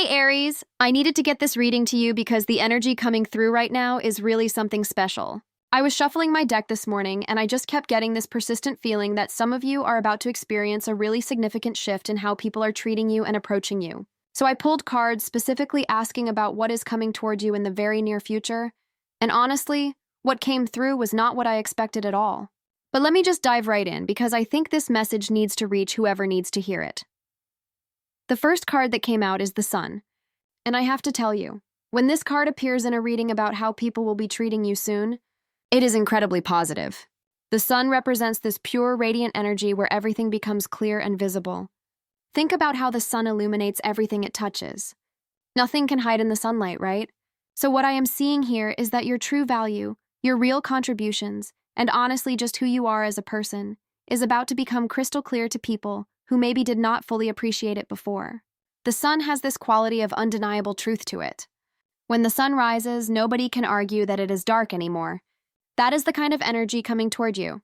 Hey Aries, I needed to get this reading to you because the energy coming through right now is really something special. I was shuffling my deck this morning and I just kept getting this persistent feeling that some of you are about to experience a really significant shift in how people are treating you and approaching you. So I pulled cards specifically asking about what is coming toward you in the very near future, and honestly, what came through was not what I expected at all. But let me just dive right in because I think this message needs to reach whoever needs to hear it. The first card that came out is the Sun. And I have to tell you, when this card appears in a reading about how people will be treating you soon, it is incredibly positive. The Sun represents this pure, radiant energy where everything becomes clear and visible. Think about how the sun illuminates everything it touches. Nothing can hide in the sunlight, right? So what I am seeing here is that your true value, your real contributions, and honestly just who you are as a person, is about to become crystal clear to people who maybe did not fully appreciate it before. The sun has this quality of undeniable truth to it. When the sun rises, nobody can argue that it is dark anymore. That is the kind of energy coming toward you.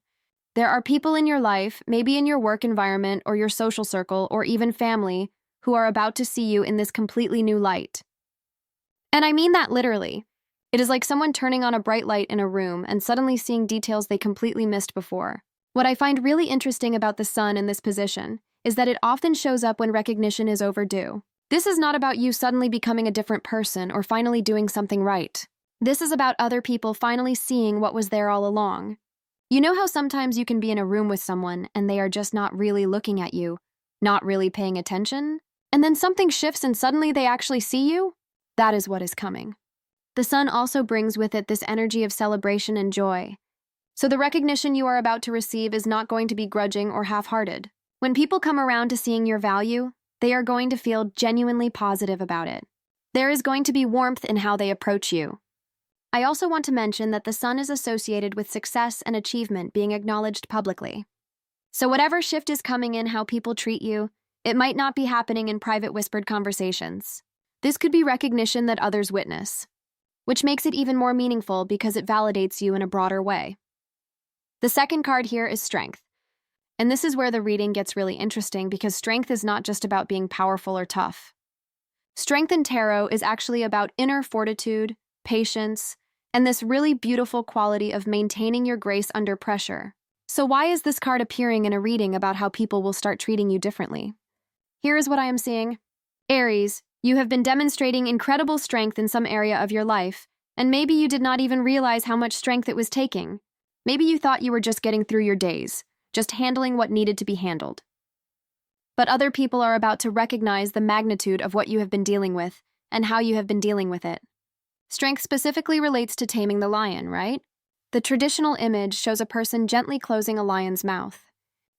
There are people in your life, maybe in your work environment or your social circle or even family, who are about to see you in this completely new light. And I mean that literally. It is like someone turning on a bright light in a room and suddenly seeing details they completely missed before. What I find really interesting about the sun in this position is that it often shows up when recognition is overdue. This is not about you suddenly becoming a different person or finally doing something right. This is about other people finally seeing what was there all along. You know how sometimes you can be in a room with someone and they are just not really looking at you, not really paying attention? And then something shifts and suddenly they actually see you? That is what is coming. The sun also brings with it this energy of celebration and joy. So the recognition you are about to receive is not going to be grudging or half-hearted. When people come around to seeing your value, they are going to feel genuinely positive about it. There is going to be warmth in how they approach you. I also want to mention that the sun is associated with success and achievement being acknowledged publicly. So whatever shift is coming in how people treat you, it might not be happening in private whispered conversations. This could be recognition that others witness, which makes it even more meaningful because it validates you in a broader way. The second card here is Strength. And this is where the reading gets really interesting because strength is not just about being powerful or tough. Strength in tarot is actually about inner fortitude, patience, and this really beautiful quality of maintaining your grace under pressure. So why is this card appearing in a reading about how people will start treating you differently? Here is what I am seeing. Aries, you have been demonstrating incredible strength in some area of your life, and maybe you did not even realize how much strength it was taking. Maybe you thought you were just getting through your days, just handling what needed to be handled. But other people are about to recognize the magnitude of what you have been dealing with and how you have been dealing with it. Strength specifically relates to taming the lion, right? The traditional image shows a person gently closing a lion's mouth.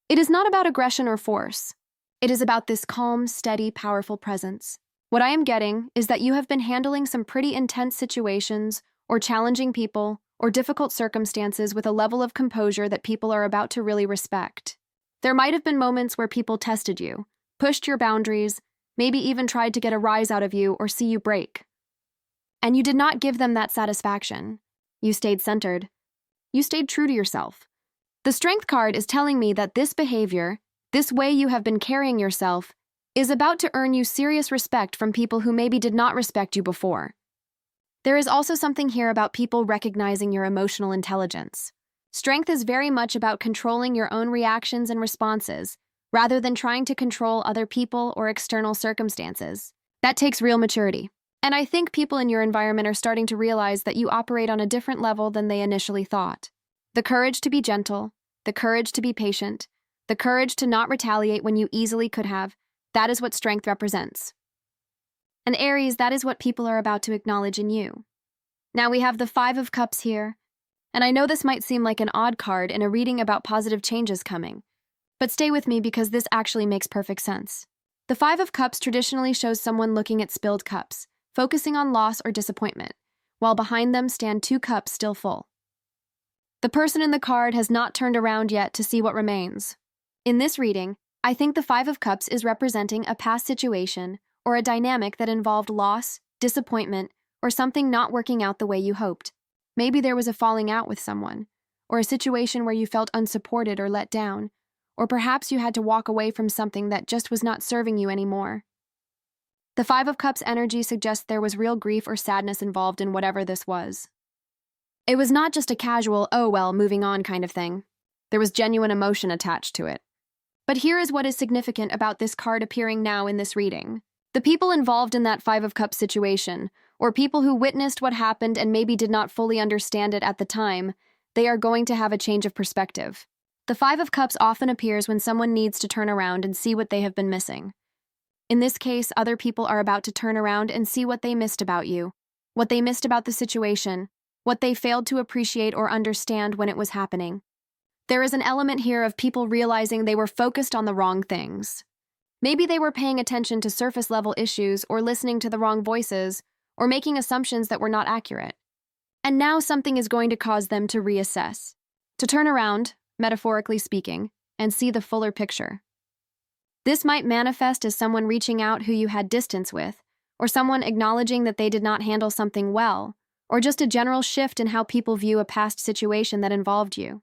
It is not about aggression or force. It is about this calm, steady, powerful presence. What I am getting is that you have been handling some pretty intense situations or challenging people or difficult circumstances with a level of composure that people are about to really respect. There might have been moments where people tested you, pushed your boundaries, maybe even tried to get a rise out of you or see you break. And you did not give them that satisfaction. You stayed centered. You stayed true to yourself. The Strength card is telling me that this behavior, this way you have been carrying yourself, is about to earn you serious respect from people who maybe did not respect you before. There is also something here about people recognizing your emotional intelligence. Strength is very much about controlling your own reactions and responses, rather than trying to control other people or external circumstances. That takes real maturity. And I think people in your environment are starting to realize that you operate on a different level than they initially thought. The courage to be gentle, the courage to be patient, the courage to not retaliate when you easily could have, that is what strength represents. And Aries, that is what people are about to acknowledge in you. Now we have the Five of Cups here, and I know this might seem like an odd card in a reading about positive changes coming, but stay with me because this actually makes perfect sense. The Five of Cups traditionally shows someone looking at spilled cups, focusing on loss or disappointment, while behind them stand two cups still full. The person in the card has not turned around yet to see what remains. In this reading, I think the Five of Cups is representing a past situation or a dynamic that involved loss, disappointment, or something not working out the way you hoped. Maybe there was a falling out with someone, or a situation where you felt unsupported or let down, or perhaps you had to walk away from something that just was not serving you anymore. The Five of Cups energy suggests there was real grief or sadness involved in whatever this was. It was not just a casual, oh well, moving on kind of thing. There was genuine emotion attached to it. But here is what is significant about this card appearing now in this reading. The people involved in that Five of Cups situation, or people who witnessed what happened and maybe did not fully understand it at the time, they are going to have a change of perspective. The Five of Cups often appears when someone needs to turn around and see what they have been missing. In this case, other people are about to turn around and see what they missed about you, what they missed about the situation, what they failed to appreciate or understand when it was happening. There is an element here of people realizing they were focused on the wrong things. Maybe they were paying attention to surface-level issues or listening to the wrong voices or making assumptions that were not accurate. And now something is going to cause them to reassess, to turn around, metaphorically speaking, and see the fuller picture. This might manifest as someone reaching out who you had distance with, or someone acknowledging that they did not handle something well, or just a general shift in how people view a past situation that involved you.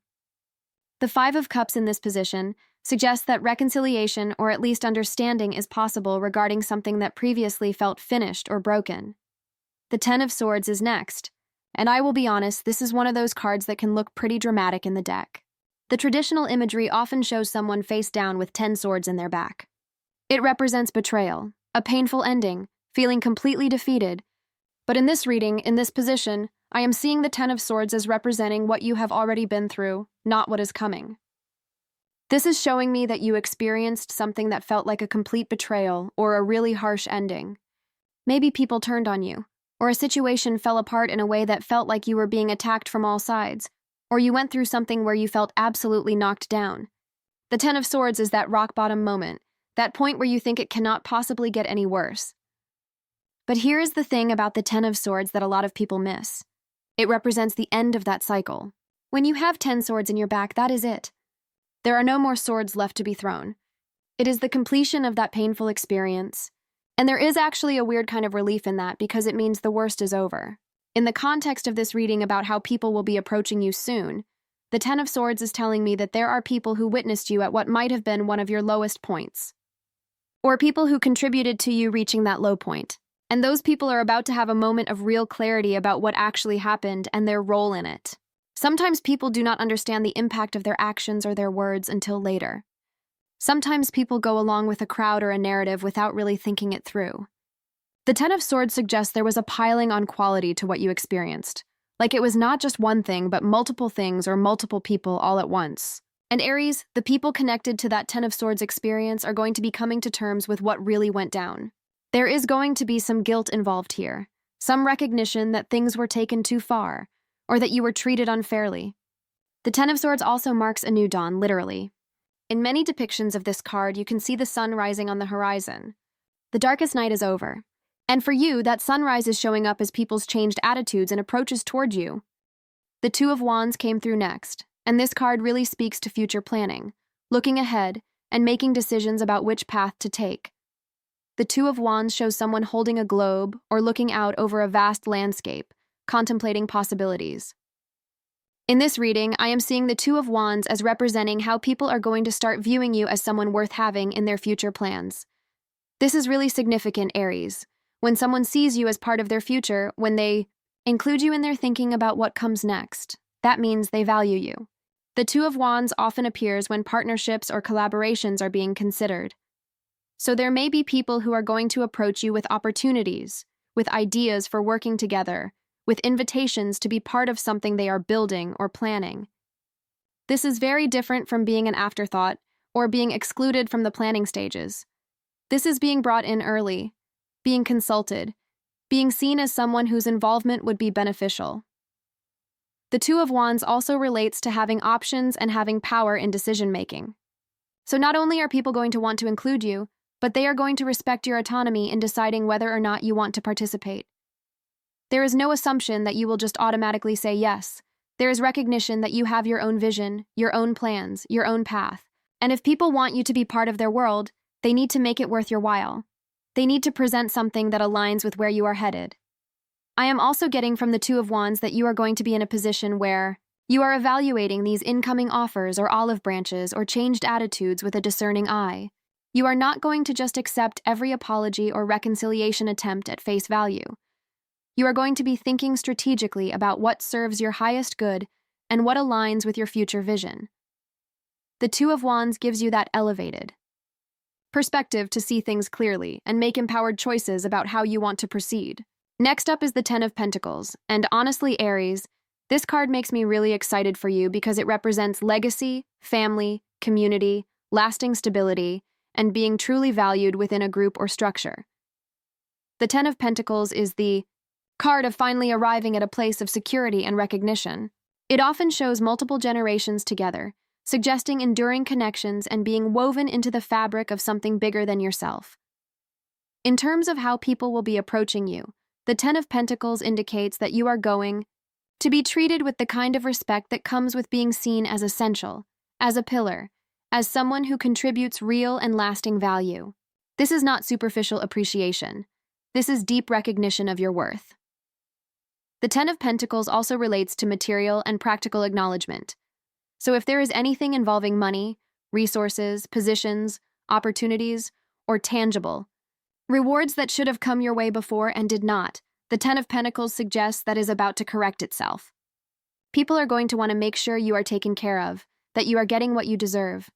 The Five of Cups in this position suggests that reconciliation or at least understanding is possible regarding something that previously felt finished or broken. The Ten of Swords is next, and I will be honest, this is one of those cards that can look pretty dramatic in the deck. The traditional imagery often shows someone face down with 10 swords in their back. It represents betrayal, a painful ending, feeling completely defeated. But in this reading, in this position, I am seeing the Ten of Swords as representing what you have already been through, not what is coming. This is showing me that you experienced something that felt like a complete betrayal or a really harsh ending. Maybe people turned on you, or a situation fell apart in a way that felt like you were being attacked from all sides, or you went through something where you felt absolutely knocked down. The Ten of Swords is that rock-bottom moment, that point where you think it cannot possibly get any worse. But here is the thing about the Ten of Swords that a lot of people miss. It represents the end of that cycle. When you have 10 swords in your back, that is it. There are no more swords left to be thrown. It is the completion of that painful experience. And there is actually a weird kind of relief in that because it means the worst is over. In the context of this reading about how people will be approaching you soon, the Ten of Swords is telling me that there are people who witnessed you at what might have been one of your lowest points, or people who contributed to you reaching that low point. And those people are about to have a moment of real clarity about what actually happened and their role in it. Sometimes people do not understand the impact of their actions or their words until later. Sometimes people go along with a crowd or a narrative without really thinking it through. The Ten of Swords suggests there was a piling on quality to what you experienced. Like it was not just one thing, but multiple things or multiple people all at once. And Aries, the people connected to that Ten of Swords experience are going to be coming to terms with what really went down. There is going to be some guilt involved here, some recognition that things were taken too far, or that you were treated unfairly. The Ten of Swords also marks a new dawn, literally. In many depictions of this card, you can see the sun rising on the horizon. The darkest night is over. And for you, that sunrise is showing up as people's changed attitudes and approaches toward you. The Two of Wands came through next, and this card really speaks to future planning, looking ahead, and making decisions about which path to take. The Two of Wands shows someone holding a globe or looking out over a vast landscape, contemplating possibilities. In this reading, I am seeing the Two of Wands as representing how people are going to start viewing you as someone worth having in their future plans. This is really significant, Aries. When someone sees you as part of their future, when they include you in their thinking about what comes next, that means they value you. The Two of Wands often appears when partnerships or collaborations are being considered. So there may be people who are going to approach you with opportunities, with ideas for working together, with invitations to be part of something they are building or planning. This is very different from being an afterthought or being excluded from the planning stages. This is being brought in early, being consulted, being seen as someone whose involvement would be beneficial. The Two of Wands also relates to having options and having power in decision-making. So not only are people going to want to include you, but they are going to respect your autonomy in deciding whether or not you want to participate. There is no assumption that you will just automatically say yes. There is recognition that you have your own vision, your own plans, your own path. And if people want you to be part of their world, they need to make it worth your while. They need to present something that aligns with where you are headed. I am also getting from the Two of Wands that you are going to be in a position where you are evaluating these incoming offers or olive branches or changed attitudes with a discerning eye. You are not going to just accept every apology or reconciliation attempt at face value. You are going to be thinking strategically about what serves your highest good and what aligns with your future vision. The Two of Wands gives you that elevated perspective to see things clearly and make empowered choices about how you want to proceed. Next up is the Ten of Pentacles, and honestly, Aries, this card makes me really excited for you because it represents legacy, family, community, lasting stability, and being truly valued within a group or structure. The Ten of Pentacles is the card of finally arriving at a place of security and recognition. It often shows multiple generations together, suggesting enduring connections and being woven into the fabric of something bigger than yourself. In terms of how people will be approaching you, the Ten of Pentacles indicates that you are going to be treated with the kind of respect that comes with being seen as essential, as a pillar, as someone who contributes real and lasting value. This is not superficial appreciation. This is deep recognition of your worth. The Ten of Pentacles also relates to material and practical acknowledgement. So if there is anything involving money, resources, positions, opportunities, or tangible rewards that should have come your way before and did not, the Ten of Pentacles suggests that is about to correct itself. People are going to want to make sure you are taken care of, that you are getting what you deserve.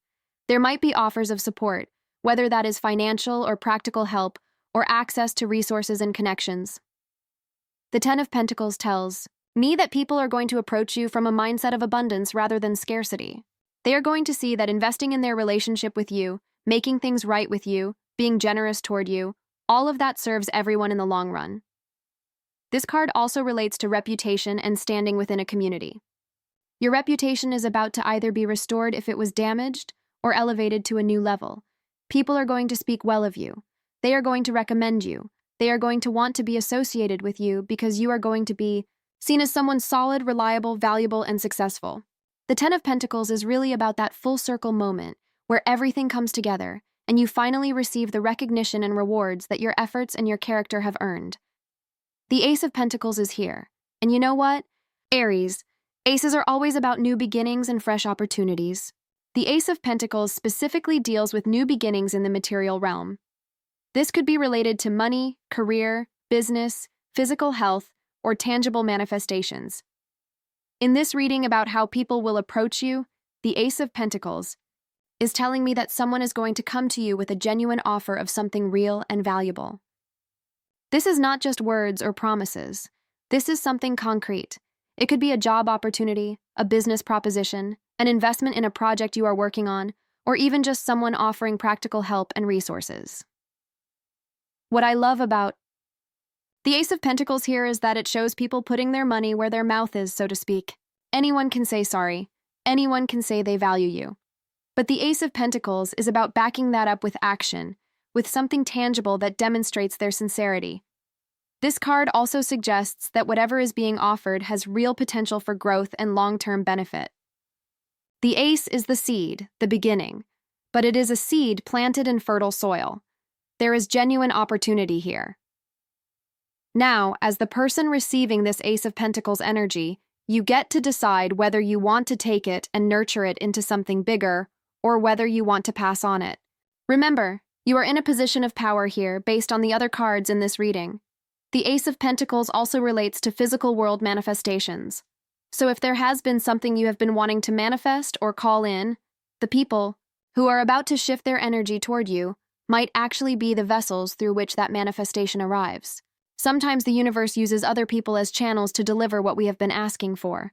There might be offers of support, whether that is financial or practical help, or access to resources and connections. The Ten of Pentacles tells me that people are going to approach you from a mindset of abundance rather than scarcity. They are going to see that investing in their relationship with you, making things right with you, being generous toward you, all of that serves everyone in the long run. This card also relates to reputation and standing within a community. Your reputation is about to either be restored if it was damaged or elevated to a new level. People are going to speak well of you. They are going to recommend you. They are going to want to be associated with you because you are going to be seen as someone solid, reliable, valuable, and successful. The Ten of Pentacles is really about that full circle moment where everything comes together and you finally receive the recognition and rewards that your efforts and your character have earned. The Ace of Pentacles is here. And you know what? Aries, aces are always about new beginnings and fresh opportunities. The Ace of Pentacles specifically deals with new beginnings in the material realm. This could be related to money, career, business, physical health, or tangible manifestations. In this reading about how people will approach you, the Ace of Pentacles is telling me that someone is going to come to you with a genuine offer of something real and valuable. This is not just words or promises. This is something concrete. It could be a job opportunity, a business proposition, an investment in a project you are working on, or even just someone offering practical help and resources. What I love about the Ace of Pentacles here is that it shows people putting their money where their mouth is, so to speak. Anyone can say sorry. Anyone can say they value you. But the Ace of Pentacles is about backing that up with action, with something tangible that demonstrates their sincerity. This card also suggests that whatever is being offered has real potential for growth and long-term benefit. The Ace is the seed, the beginning, but it is a seed planted in fertile soil. There is genuine opportunity here. Now, as the person receiving this Ace of Pentacles energy, you get to decide whether you want to take it and nurture it into something bigger, or whether you want to pass on it. Remember, you are in a position of power here based on the other cards in this reading. The Ace of Pentacles also relates to physical world manifestations. So if there has been something you have been wanting to manifest or call in, the people who are about to shift their energy toward you might actually be the vessels through which that manifestation arrives. Sometimes the universe uses other people as channels to deliver what we have been asking for.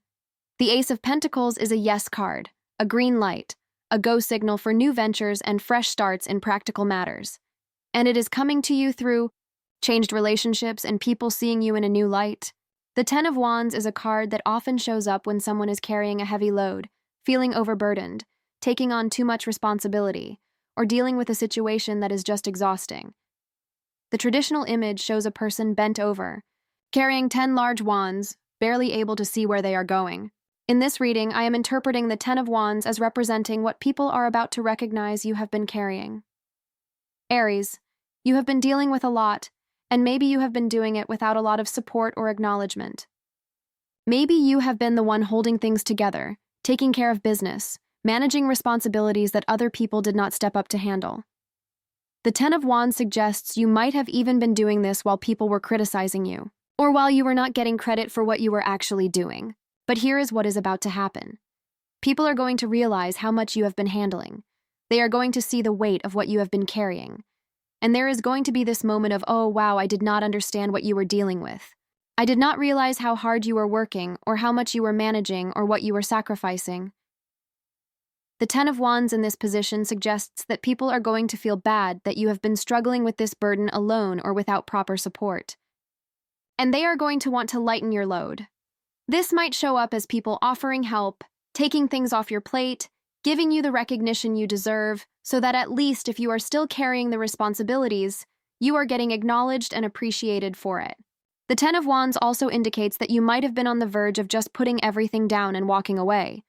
The Ace of Pentacles is a yes card, a green light, a go signal for new ventures and fresh starts in practical matters. And it is coming to you through changed relationships and people seeing you in a new light. The Ten of Wands is a card that often shows up when someone is carrying a heavy load, feeling overburdened, taking on too much responsibility, or dealing with a situation that is just exhausting. The traditional image shows a person bent over, carrying 10 large wands, barely able to see where they are going. In this reading, I am interpreting the Ten of Wands as representing what people are about to recognize you have been carrying. Aries, you have been dealing with a lot, and maybe you have been doing it without a lot of support or acknowledgement. Maybe you have been the one holding things together, taking care of business, managing responsibilities that other people did not step up to handle. The Ten of Wands suggests you might have even been doing this while people were criticizing you, or while you were not getting credit for what you were actually doing. But here is what is about to happen. People are going to realize how much you have been handling. They are going to see the weight of what you have been carrying. And there is going to be this moment of, oh wow, I did not understand what you were dealing with. I did not realize how hard you were working, or how much you were managing, or what you were sacrificing. The Ten of Wands in this position suggests that people are going to feel bad that you have been struggling with this burden alone or without proper support. And they are going to want to lighten your load. This might show up as people offering help, taking things off your plate, giving you the recognition you deserve, so that at least if you are still carrying the responsibilities, you are getting acknowledged and appreciated for it. The Ten of Wands also indicates that you might have been on the verge of just putting everything down and walking away.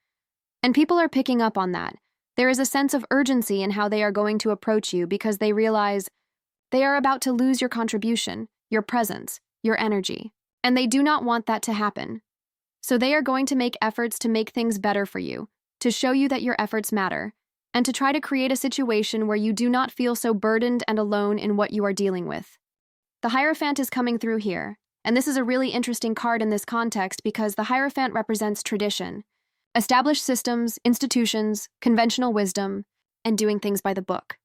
And people are picking up on that. There is a sense of urgency in how they are going to approach you because they realize they are about to lose your contribution, your presence, your energy, and they do not want that to happen. So they are going to make efforts to make things better for you, to show you that your efforts matter, and to try to create a situation where you do not feel so burdened and alone in what you are dealing with. The Hierophant is coming through here, and this is a really interesting card in this context because the Hierophant represents tradition, established systems, institutions, conventional wisdom, and doing things by the book.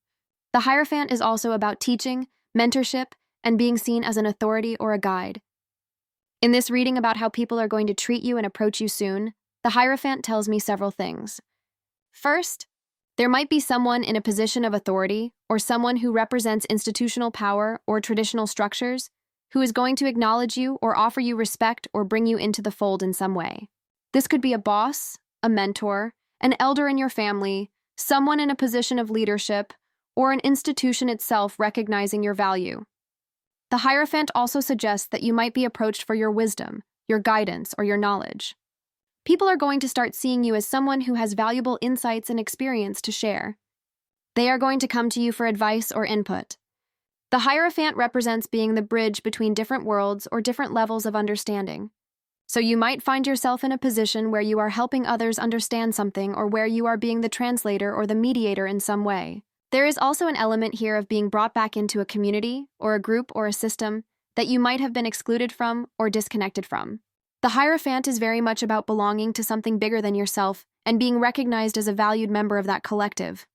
The Hierophant is also about teaching, mentorship, and being seen as an authority or a guide. In this reading about how people are going to treat you and approach you soon, the Hierophant tells me several things. First, there might be someone in a position of authority or someone who represents institutional power or traditional structures who is going to acknowledge you or offer you respect or bring you into the fold in some way. This could be a boss, a mentor, an elder in your family, someone in a position of leadership, or an institution itself recognizing your value. The Hierophant also suggests that you might be approached for your wisdom, your guidance, or your knowledge. People are going to start seeing you as someone who has valuable insights and experience to share. They are going to come to you for advice or input. The Hierophant represents being the bridge between different worlds or different levels of understanding. So you might find yourself in a position where you are helping others understand something or where you are being the translator or the mediator in some way. There is also an element here of being brought back into a community or a group or a system that you might have been excluded from or disconnected from. The Hierophant is very much about belonging to something bigger than yourself and being recognized as a valued member of that collective.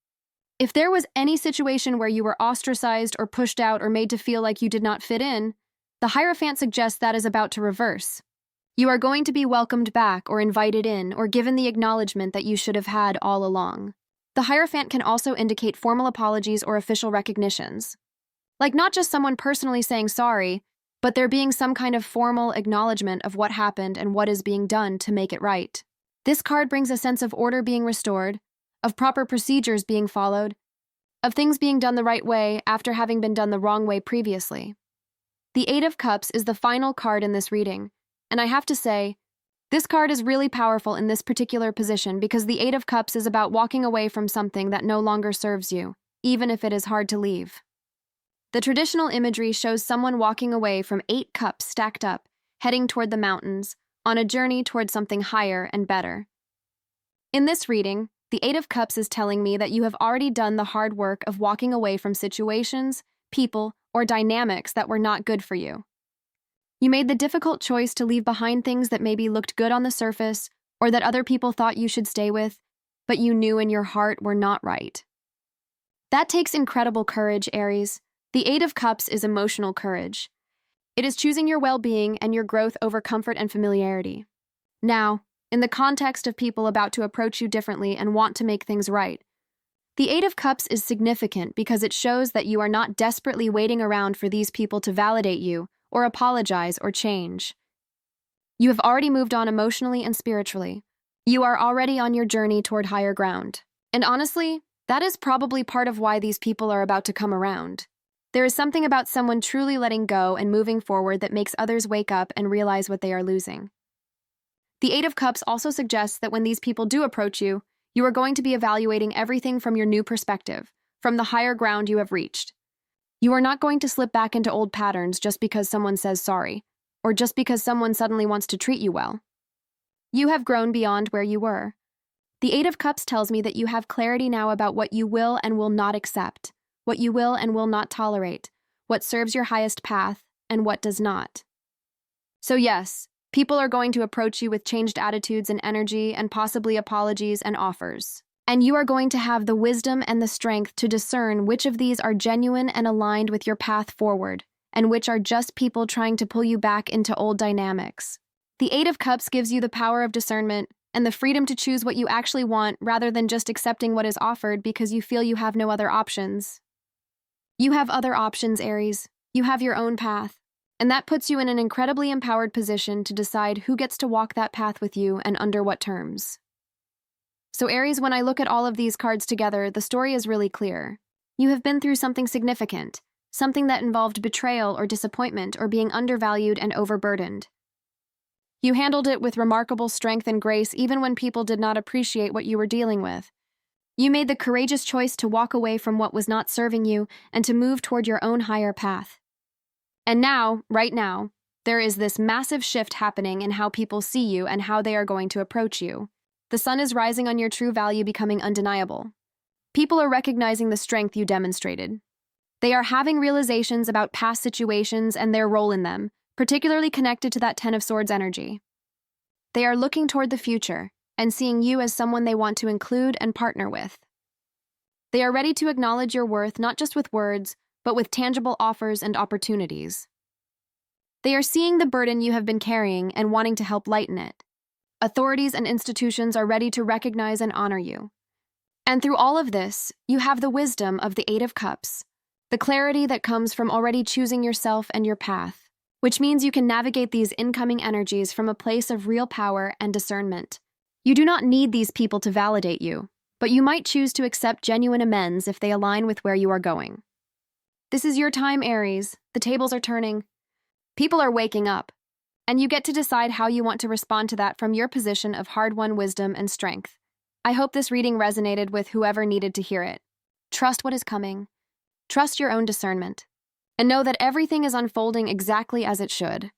If there was any situation where you were ostracized or pushed out or made to feel like you did not fit in, the Hierophant suggests that is about to reverse. You are going to be welcomed back or invited in or given the acknowledgement that you should have had all along. The Hierophant can also indicate formal apologies or official recognitions. Like not just someone personally saying sorry, but there being some kind of formal acknowledgement of what happened and what is being done to make it right. This card brings a sense of order being restored, of proper procedures being followed, of things being done the right way after having been done the wrong way previously. The Eight of Cups is the final card in this reading, and I have to say, this card is really powerful in this particular position because the Eight of Cups is about walking away from something that no longer serves you, even if it is hard to leave. The traditional imagery shows someone walking away from 8 cups stacked up, heading toward the mountains, on a journey toward something higher and better. In this reading, the Eight of Cups is telling me that you have already done the hard work of walking away from situations, people, or dynamics that were not good for you. You made the difficult choice to leave behind things that maybe looked good on the surface or that other people thought you should stay with, but you knew in your heart were not right. That takes incredible courage, Aries. The Eight of Cups is emotional courage. It is choosing your well-being and your growth over comfort and familiarity. Now, in the context of people about to approach you differently and want to make things right, the Eight of Cups is significant because it shows that you are not desperately waiting around for these people to validate you or apologize or change. You have already moved on emotionally and spiritually. You are already on your journey toward higher ground. And honestly, that is probably part of why these people are about to come around. There is something about someone truly letting go and moving forward that makes others wake up and realize what they are losing. The Eight of Cups also suggests that when these people do approach you, you are going to be evaluating everything from your new perspective, from the higher ground you have reached. You are not going to slip back into old patterns just because someone says sorry, or just because someone suddenly wants to treat you well. You have grown beyond where you were. The Eight of Cups tells me that you have clarity now about what you will and will not accept, what you will and will not tolerate, what serves your highest path, and what does not. So yes, people are going to approach you with changed attitudes and energy and possibly apologies and offers. And you are going to have the wisdom and the strength to discern which of these are genuine and aligned with your path forward, and which are just people trying to pull you back into old dynamics. The Eight of Cups gives you the power of discernment and the freedom to choose what you actually want rather than just accepting what is offered because you feel you have no other options. You have other options, Aries. You have your own path. And that puts you in an incredibly empowered position to decide who gets to walk that path with you and under what terms. So Aries, when I look at all of these cards together, the story is really clear. You have been through something significant, something that involved betrayal or disappointment or being undervalued and overburdened. You handled it with remarkable strength and grace even when people did not appreciate what you were dealing with. You made the courageous choice to walk away from what was not serving you and to move toward your own higher path. And now, right now, there is this massive shift happening in how people see you and how they are going to approach you. The sun is rising on your true value becoming undeniable. People are recognizing the strength you demonstrated. They are having realizations about past situations and their role in them, particularly connected to that Ten of Swords energy. They are looking toward the future and seeing you as someone they want to include and partner with. They are ready to acknowledge your worth not just with words, but with tangible offers and opportunities. They are seeing the burden you have been carrying and wanting to help lighten it. Authorities and institutions are ready to recognize and honor you. And through all of this, you have the wisdom of the Eight of Cups, the clarity that comes from already choosing yourself and your path, which means you can navigate these incoming energies from a place of real power and discernment. You do not need these people to validate you, but you might choose to accept genuine amends if they align with where you are going. This is your time, Aries. The tables are turning. People are waking up. And you get to decide how you want to respond to that from your position of hard-won wisdom and strength. I hope this reading resonated with whoever needed to hear it. Trust what is coming. Trust your own discernment. And know that everything is unfolding exactly as it should.